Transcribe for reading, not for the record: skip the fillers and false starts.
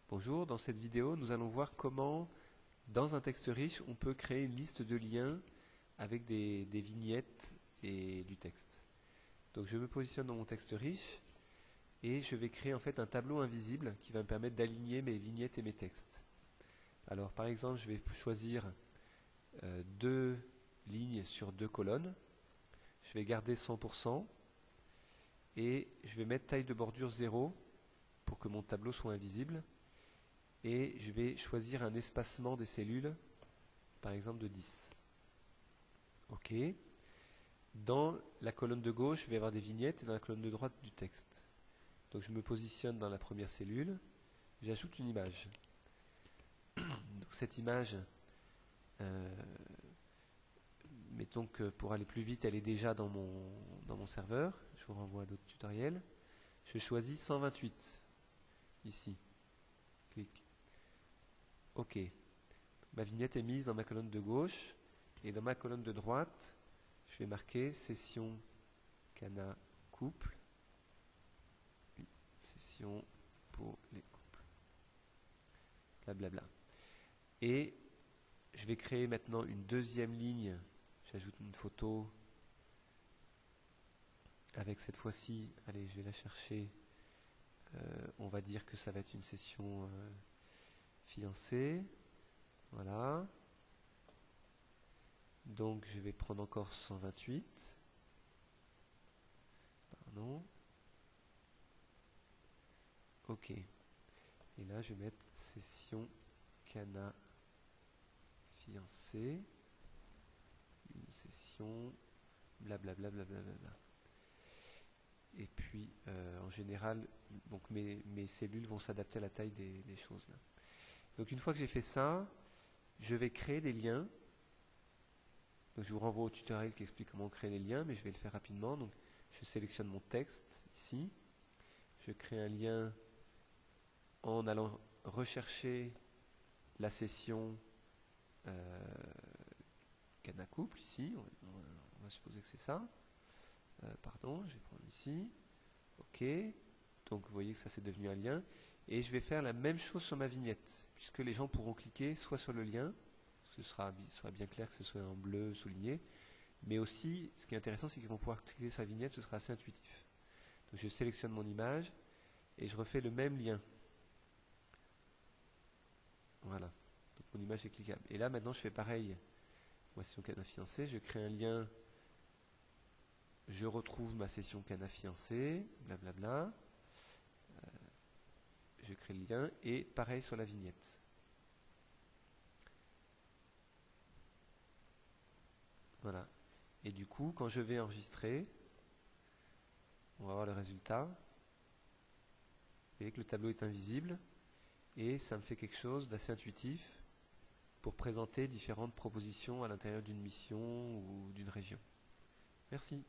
Bonjour, dans cette vidéo, nous allons voir comment, dans un texte riche, on peut créer une liste de liens avec des vignettes et du texte. Donc je me positionne dans mon texte riche et je vais créer en fait un tableau invisible qui va me permettre d'aligner mes vignettes et mes textes. Alors par exemple, je vais choisir deux lignes sur deux colonnes. Je vais garder 100% et je vais mettre taille de bordure 0 pour que mon tableau soit invisible. Et je vais choisir un espacement des cellules, par exemple de 10. OK. Dans la colonne de gauche, je vais avoir des vignettes et dans la colonne de droite du texte. Donc je me positionne dans la première cellule, j'ajoute une image. Donc cette image, mettons que pour aller plus vite, elle est déjà dans mon serveur. Je vous renvoie à d'autres tutoriels. Je choisis 128 ici. Clic. OK. Ma vignette est mise dans ma colonne de gauche et dans ma colonne de droite, je vais marquer session Cana couple, session pour les couples, blablabla. Et je vais créer maintenant une deuxième ligne. J'ajoute une photo avec cette fois-ci, allez, je vais la chercher. On va dire que ça va être une session fiancée. Voilà. Donc je vais prendre encore 128. Pardon. OK. Et là je vais mettre session Cana fiancée. Une session blablabla. Et puis en général, donc mes cellules vont s'adapter à la taille des choses là. Donc une fois que j'ai fait ça, je vais créer des liens. Donc je vous renvoie au tutoriel qui explique comment créer les liens, mais je vais le faire rapidement. Donc je sélectionne mon texte ici. Je crée un lien en allant rechercher la session Cana couple ici. On va supposer que c'est ça. Pardon, je vais prendre ici. OK. Donc vous voyez que ça c'est devenu un lien. Et je vais faire la même chose sur ma vignette, puisque les gens pourront cliquer soit sur le lien, ce sera bien clair que ce soit en bleu souligné, mais aussi, ce qui est intéressant, c'est qu'ils vont pouvoir cliquer sur la vignette, ce sera assez intuitif. Donc je sélectionne mon image et je refais le même lien. Voilà. Donc mon image est cliquable. Et là maintenant je fais pareil. Voici mon Cana fiancé, je crée un lien, je retrouve ma session Cana fiancé, blablabla. Je crée le lien et pareil sur la vignette. Voilà. Et du coup, quand je vais enregistrer, on va voir le résultat. Vous voyez que le tableau est invisible et ça me fait quelque chose d'assez intuitif pour présenter différentes propositions à l'intérieur d'une mission ou d'une région. Merci.